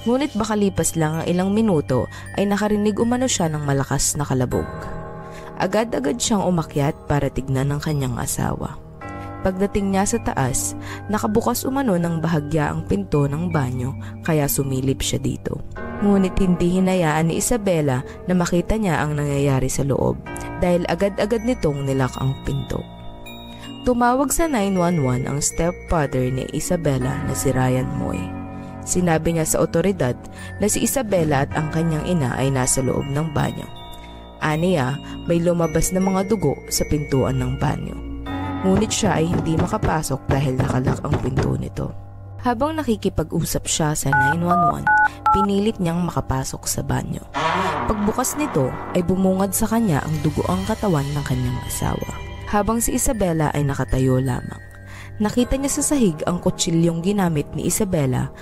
Ngunit makalipas lang ang ilang minuto ay nakarinig umano siya ng malakas na kalabog. Agad-agad siyang umakyat para tignan ng kanyang asawa. Pagdating niya sa taas, nakabukas umano ng bahagya ang pinto ng banyo kaya sumilip siya dito. Ngunit hindi hinayaan ni Isabela na makita niya ang nangyayari sa loob dahil agad-agad nitong nilak ang pinto. Tumawag sa 911 ang stepfather ni Isabela na si Ryan Moy. Sinabi niya sa otoridad na si Isabela at ang kanyang ina ay nasa loob ng banyo. Aniya, may lumabas na mga dugo sa pintuan ng banyo. Ngunit siya ay hindi makapasok dahil nakalak ang pinto nito. Habang nakikipag-usap siya sa 911, pinilit niyang makapasok sa banyo. Pagbukas nito ay bumungad sa kanya ang dugoang katawan ng kanyang asawa. Habang si Isabela ay nakatayo lamang. Nakita niya sa sahig ang kutsilyong ginamit ni Isabela